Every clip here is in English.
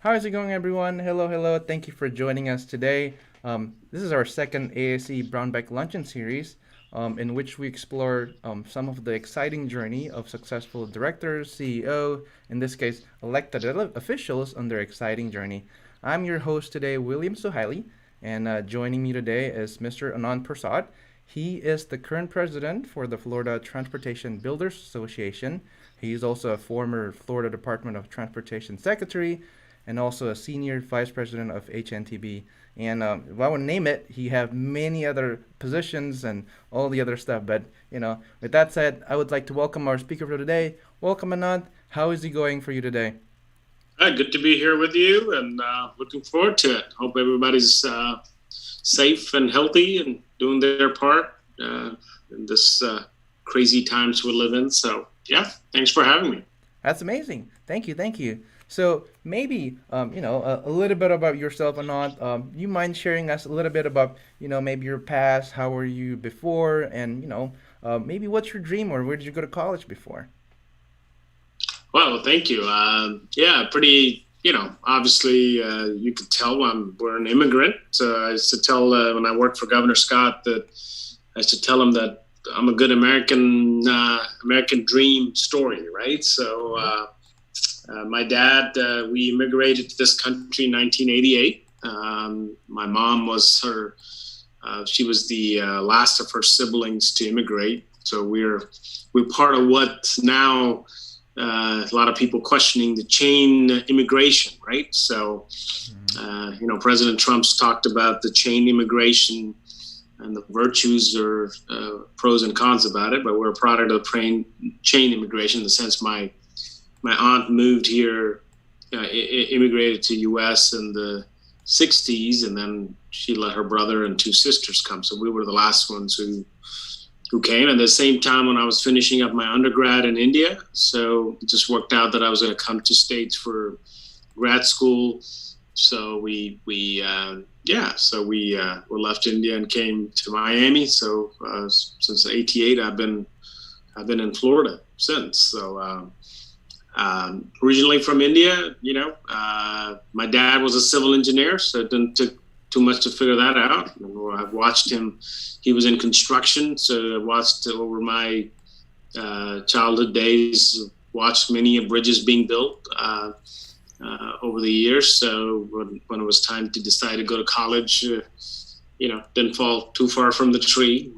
How is it going, everyone? Hello, hello. Thank you for joining us today. This is our second ASE Brownback Luncheon series, in which we explore some of the exciting journey of successful directors, CEO, in this case, elected officials on their exciting journey. I'm your host today, William Suhaili, and joining me today is Mr. Ananth Prasad. He is the current president for the Florida Transportation Builders Association. He's also a former Florida Department of Transportation secretary and also a senior vice president of HNTB. And if I would name it, he have many other positions and all the other stuff. But with that said, I would like to welcome our speaker for today. Welcome, Ananth. How is he going for you today? Good to be here with you, and looking forward to it. Hope everybody's safe and healthy and doing their part in this crazy times we live in. So, yeah, thanks for having me. That's amazing. Thank you, thank you. So maybe a little bit about yourself, Anant. You mind sharing us a little bit about maybe your past, how were you before, and maybe what's your dream or where did you go to college before? Well, thank you. Yeah, pretty. Obviously, you could tell we're an immigrant. I used to tell when I worked for Governor Scott that I used to tell him that I'm a good American dream story, right? So. My dad, we immigrated to this country in 1988. My mom was she was the last of her siblings to immigrate. So we're part of what now a lot of people questioning the chain immigration, right? So, President Trump's talked about the chain immigration and the virtues or pros and cons about it, but we're a product of chain immigration in the sense my aunt moved here, immigrated to U.S. in the 60s, and then she let her brother and two sisters come. So we were the last ones who came. At the same time, when I was finishing up my undergrad in India, so it just worked out that I was going to come to States for grad school. So we left India and came to Miami. So since '88, I've been in Florida since. So. Originally from India, my dad was a civil engineer, so it didn't take too much to figure that out. I've watched him; he was in construction, so I watched over my childhood days. Watched many bridges being built over the years. So when it was time to decide to go to college, didn't fall too far from the tree.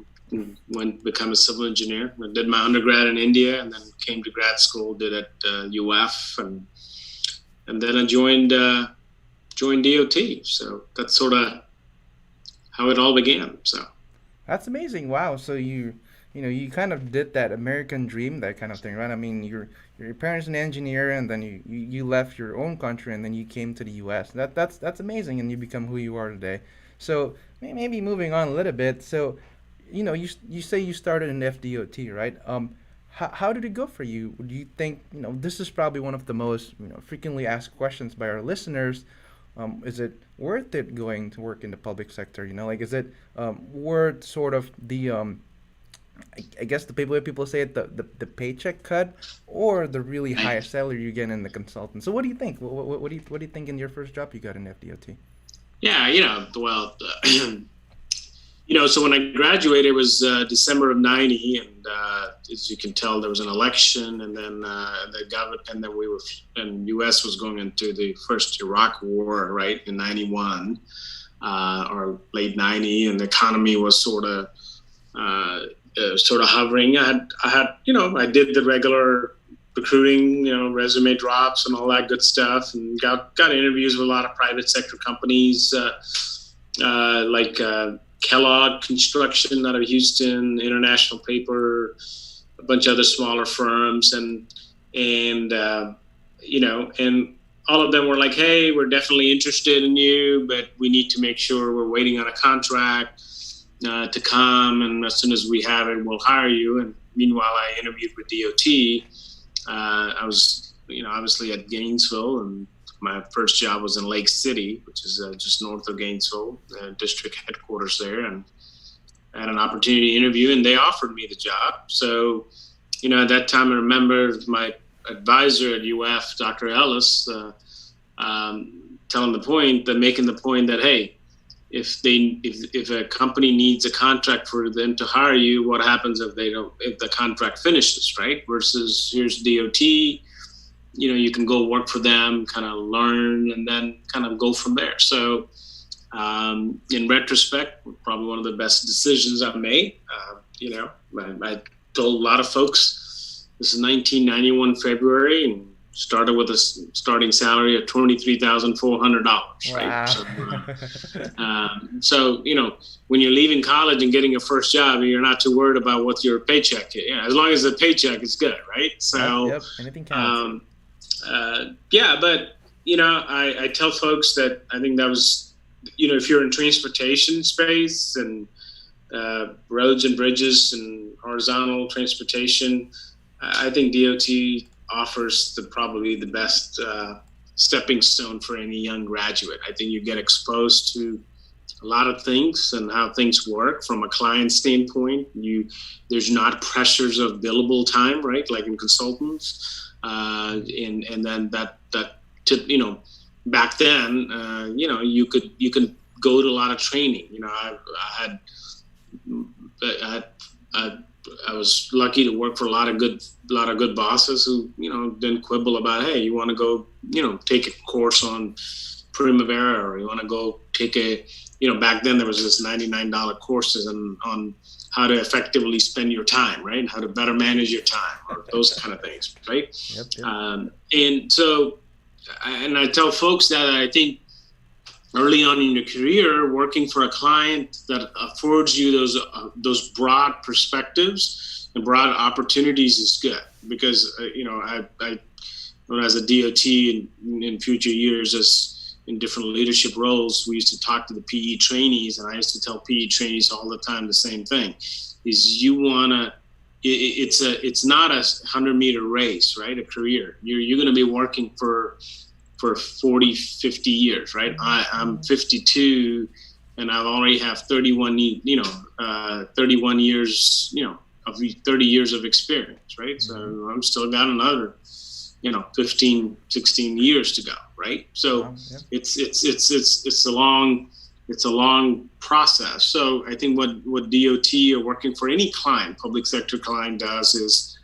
Went become a civil engineer. I did my undergrad in India, and then came to grad school. Did at UF, and then I joined DOT. So that's sort of how it all began. So that's amazing. Wow. So you kind of did that American dream, that kind of thing, right? I mean, your parents an engineer, and then you left your own country, and then you came to the U.S. That's amazing, and you become who you are today. So maybe moving on a little bit. So you say you started in FDOT, right? How did it go for you? Do you think this is probably one of the most frequently asked questions by our listeners? Is it worth it going to work in the public sector? Is it worth sort of the I guess the people say it the paycheck cut or the really high salary you get in the consultant? So what do you think? What do you think in your first job you got in FDOT? Yeah, well. So when I graduated, it was December of '90, and as you can tell, there was an election, and then the government, and then and U.S. was going into the first Iraq War, right, in '91 or late '90, and the economy was sort of hovering. I did the regular recruiting, resume drops and all that good stuff, and got interviews with a lot of private sector companies like. Kellogg Construction out of Houston, International Paper, a bunch of other smaller firms, and all of them were like, "Hey, we're definitely interested in you, but we need to make sure we're waiting on a contract to come, and as soon as we have it, we'll hire you." And meanwhile, I interviewed with DOT. I was, obviously at Gainesville, and my first job was in Lake City, which is just north of Gainesville, district headquarters there, and I had an opportunity to interview, and they offered me the job. So, at that time, I remember my advisor at UF, Dr. Ellis, telling the point, that making the point that, hey, if a company needs a contract for them to hire you, what happens if the contract finishes, right? Versus here's DOT, you can go work for them, kind of learn, and then kind of go from there. So in retrospect, probably one of the best decisions I've made. I told a lot of folks, this is 1991 February, and started with a starting salary of $23,400. Wow. Right. So when you're leaving college and getting your first job, you're not too worried about what your paycheck is. As long as the paycheck is good, right? So Yep. Anything counts. But I tell folks that I think that was, if you're in transportation space and roads and bridges and horizontal transportation, I think DOT offers probably the best stepping stone for any young graduate. I think you get exposed to a lot of things and how things work from a client standpoint. There's not pressures of billable time, right? Like in consultants, and then that back then, you could go to a lot of training. I was lucky to work for a lot of good bosses who didn't quibble about, hey, you want to go take a course on Primavera, or you want to go take back then there was this $99 courses on how to effectively spend your time, right? How to better manage your time, or those kind of things, right? Yep. And so, and I tell folks that I think early on in your career, working for a client that affords you those broad perspectives and broad opportunities is good, because I when I was a DOT in future years as in different leadership roles, we used to talk to the PE trainees, and I used to tell PE trainees all the time the same thing: is it's not a 100-meter race, right? A career. You're going to be working for 40, 50 years, right? I'm 52, and I already have 31 years, of 30 years of experience, right? So I'm still got another, 15, 16 years to go, right? So it's a long process. So I think what DOT or working for any client, public sector client, does is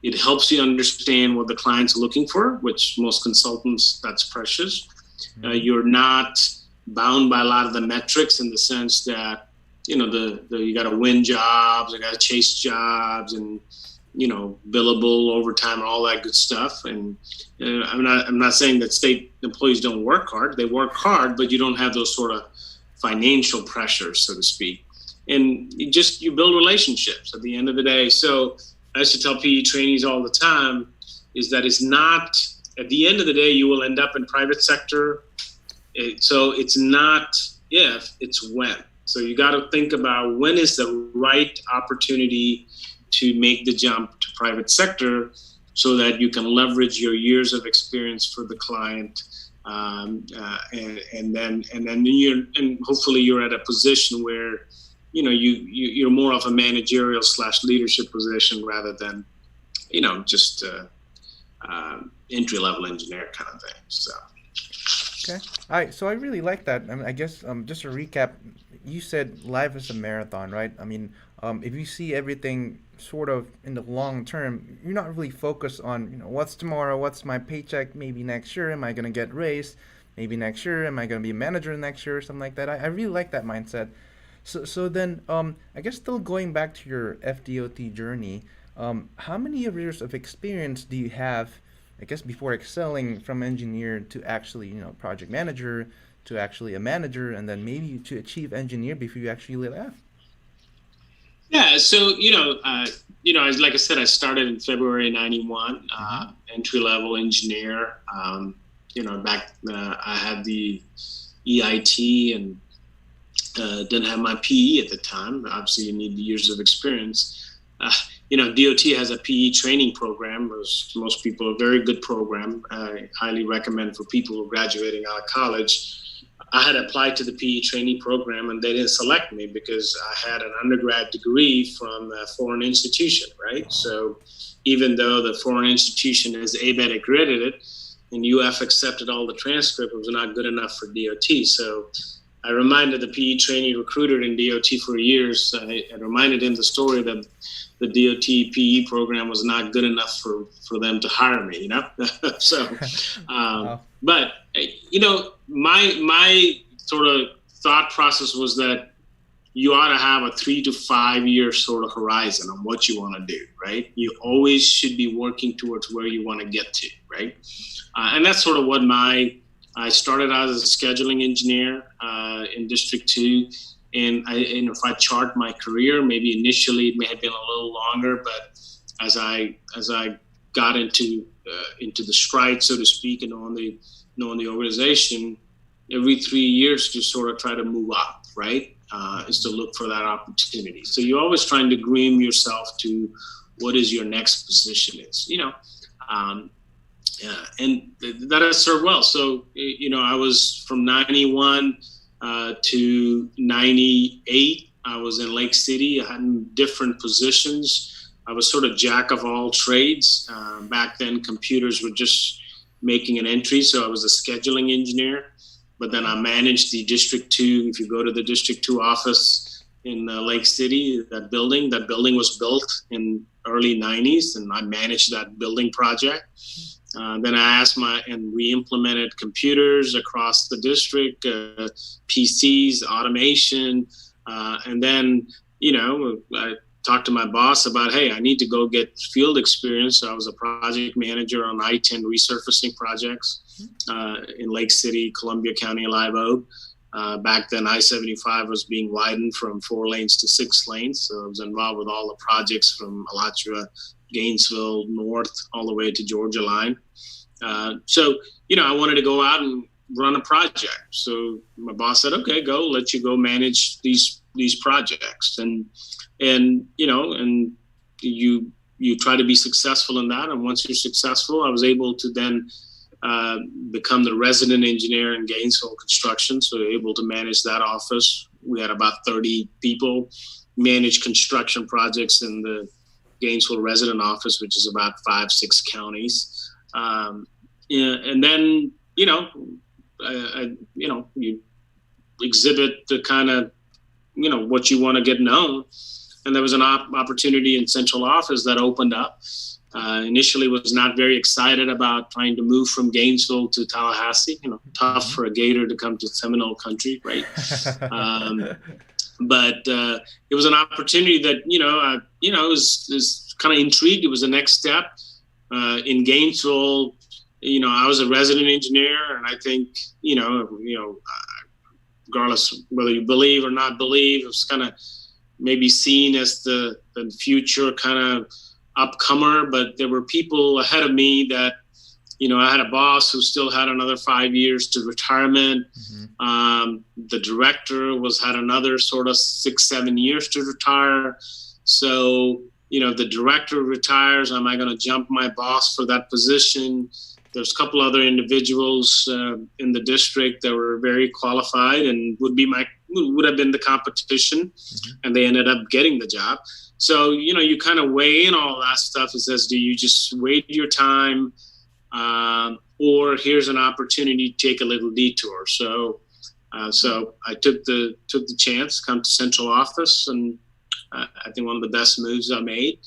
it helps you understand what the client's looking for, which most consultants, that's precious. You're not bound by a lot of the metrics, in the sense that, you got to win jobs, you got to chase jobs, and, billable overtime and all that good stuff. And I'm not saying that state employees don't work hard. They work hard, but you don't have those sort of financial pressures, so to speak. And you build relationships at the end of the day. So I used to tell PE trainees all the time is that it's not, at the end of the day, you will end up in private sector. So it's not if, it's when. So you got to think about when is the right opportunity to make the jump to private sector, so that you can leverage your years of experience for the client. And hopefully you're at a position where you're more of a managerial / leadership position, rather than just entry-level engineer kind of thing. So Okay. All right. So I really like that. I mean, I guess just to recap, you said life is a marathon, right? I mean, if you see everything sort of in the long term, you're not really focused on, what's tomorrow, what's my paycheck, maybe next year, am I gonna get raised? Maybe next year, am I gonna be a manager next year or something like that? I really like that mindset. So then, I guess still going back to your FDOT journey, how many years of experience do you have, I guess, before excelling from engineer to actually, project manager, to actually a manager, and then maybe to achieve engineer before you actually left? yeah, so like I said, I started in February '91, Mm-hmm. entry level engineer. Back I had the EIT and didn't have my PE at the time. Obviously, you need years of experience. DOT has a PE training program, as most people, a very good program. I highly recommend for people who are graduating out of college. I had applied to the PE training program, and they didn't select me because I had an undergrad degree from a foreign institution, right? Oh. So even though the foreign institution is ABET accredited, and UF accepted all the transcript, it was not good enough for DOT. So I reminded the PE trainee recruiter in DOT for years. I reminded him the story that the DOT PE program was not good enough for them to hire me, you know? So, Wow. but, you know, my sort of thought process was that you ought to have a 3 to 5 year sort of horizon on what you want to do, right? You always should be working towards where you want to get to, right? And that's sort of what I started out as a scheduling engineer in District 2. And if I chart my career, maybe initially it may have been a little longer, but as I got into the stride, so to speak, and knowing the organization, every 3 years to sort of try to move up, right? Is to look for that opportunity. So you're always trying to groom yourself to what is your next position is, you know. And that has served well. So, you know, I was from 91 to 98. I was in Lake City. I had different positions. I was sort of jack of all trades. Back then, computers were just making an entry. So I was a scheduling engineer. But then I managed the District 2. If you go to the District 2 office in Lake City, that building was built in early 90s, and I managed that building project. Then I asked we implemented computers across the district, PCs, automation. And then, you know, I talked to my boss about, hey, I need to go get field experience. So I was a project manager on I-10 resurfacing projects in Lake City, Columbia County, Live Oak. Back then, I-75 was being widened from 4 lanes to 6 lanes. So I was involved with all the projects from Alachua, Gainesville, north, all the way to Georgia line. So, you know, I wanted to go out and run a project. So my boss said, okay, let you go manage these projects. And you know, and you try to be successful in that. And once you're successful, I was able to then become the resident engineer in Gainesville construction. So able to manage that office. We had about 30 people manage construction projects in the Gainesville resident office, which is about 5-6 counties. And then, you know, you exhibit the kind of, you know, what you want to get known. And there was an opportunity in central office that opened up. Initially was not very excited about trying to move from Gainesville to Tallahassee, you know, tough for a Gator to come to Seminole country, right? But it was an opportunity that, you know, I was kind of intrigued. It was the next step. In Gainesville, you know, I was a resident engineer, and I think, you know, regardless whether you believe or not believe, it was kind of maybe seen as the future kind of upcomer. But there were people ahead of me that, you know, I had a boss who still had another 5 years to retirement. The director had another sort of 6-7 years to retire. So, you know, the director retires. Am I going to jump my boss for that position? There's a couple other individuals in the district that were very qualified and would have been the competition, and they ended up getting the job. So, you know, you kind of weigh in all that stuff. It says, do you just wait your time, or here's an opportunity to take a little detour? So I took the chance, come to central office, and I think one of the best moves I made.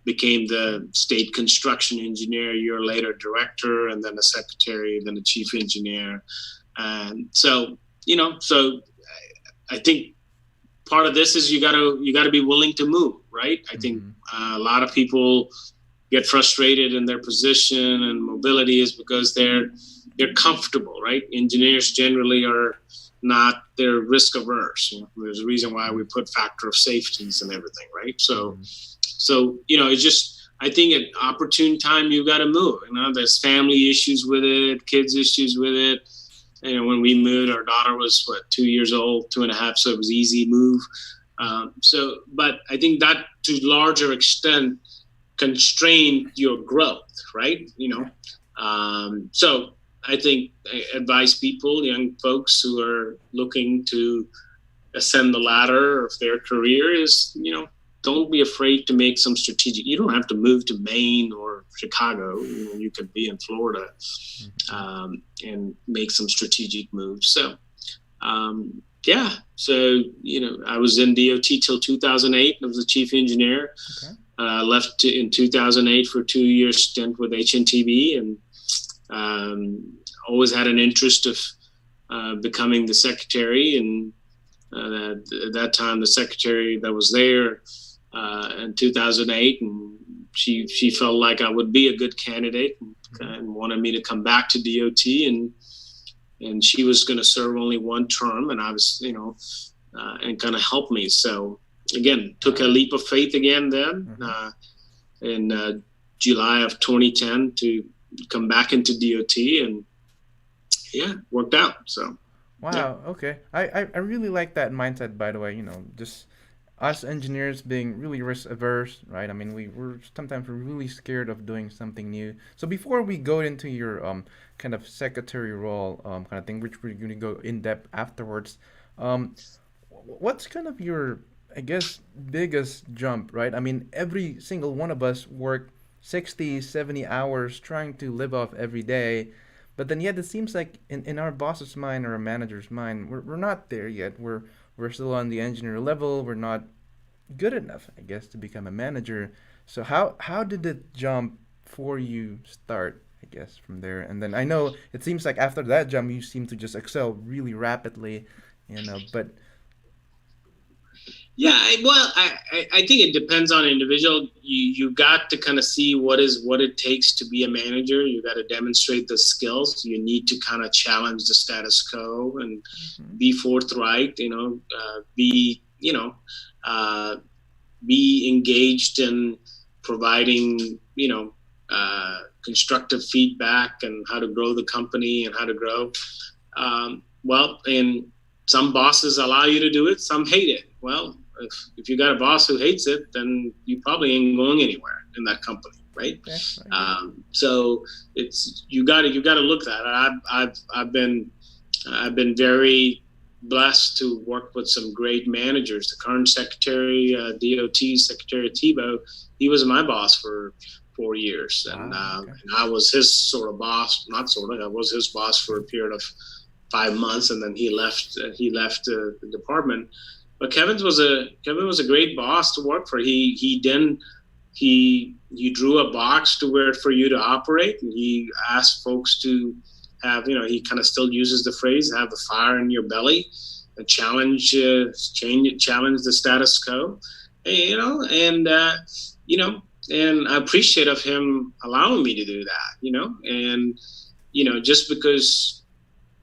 Became the state construction engineer, a year later director, and then a secretary, then a chief engineer. And so, you know, I think part of this is you gotta be willing to move, right? I think a lot of people get frustrated in their position, and mobility is because they're comfortable, right? Engineers generally are not, they're risk averse. You know, there's a reason why we put factor of safeties and everything, right? So, you know, it's just, I think at opportune time, you got to move. You know, there's family issues with it, kids issues with it. You know, when we moved, our daughter was 2 years old, 2.5, so it was easy move. But I think that to larger extent constrained your growth, right? You know, so I think I advise people, young folks who are looking to ascend the ladder of their career is, you know, don't be afraid to make some strategic. You don't have to move to Maine or Chicago. You could be in Florida, and make some strategic moves. So, yeah. So I was in DOT till 2008. I was the chief engineer. Okay. Left in 2008 for a 2-year stint with HNTB, and always had an interest of becoming the secretary. And at that time, the secretary that was there in 2008, and she felt like I would be a good candidate, and wanted me to come back to DOT, and she was going to serve only one term, and I was, and kind of help me. So again, took a leap of faith again then, in July of 2010 to come back into DOT, and worked out. So Wow. yeah. Okay. I really like that mindset, by the way. Just us engineers being really risk averse, right? I mean, we're sometimes we're really scared of doing something new. So before we go into your kind of secretary role kind of thing, which we're going to go in depth afterwards, what's kind of your, I guess, biggest jump, right? I mean, every single one of us work 60, 70 hours trying to live off every day. But then yet it seems like in our boss's mind or a manager's mind, we're not there yet. We're still on the engineer level. We're not good enough, I guess, to become a manager. So how did the jump for you start, I guess, from there? And then I know it seems like after that jump you seem to just excel really rapidly, but Yeah, I think it depends on individual. You got to kind of see what it takes to be a manager. You got to demonstrate the skills. You need to kind of challenge the status quo and be forthright. Be uh, be engaged in providing constructive feedback and how to grow the company and how to grow. And some bosses allow you to do it, some hate it. Well, if you got a boss who hates it, then you probably ain't going anywhere in that company, right? okay, So it's you got to look at it. I've been very blessed to work with some great managers. The current secretary, DOT Secretary Tebow, he was my boss for 4 years, and I was his sort of boss. Not sort of, I was his boss for a period of 5 months, and then he left the department. But Kevin was a great boss to work for. He drew a box to where for you to operate, and he asked folks to have, he kind of still uses the phrase, have the fire in your belly, and challenge the status quo, and and I appreciate of him allowing me to do that, and just because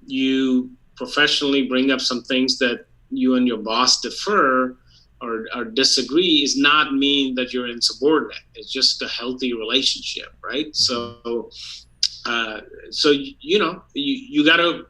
you professionally bring up some things that you and your boss defer or disagree is not mean that you're insubordinate. It's just a healthy relationship, right? So you gotta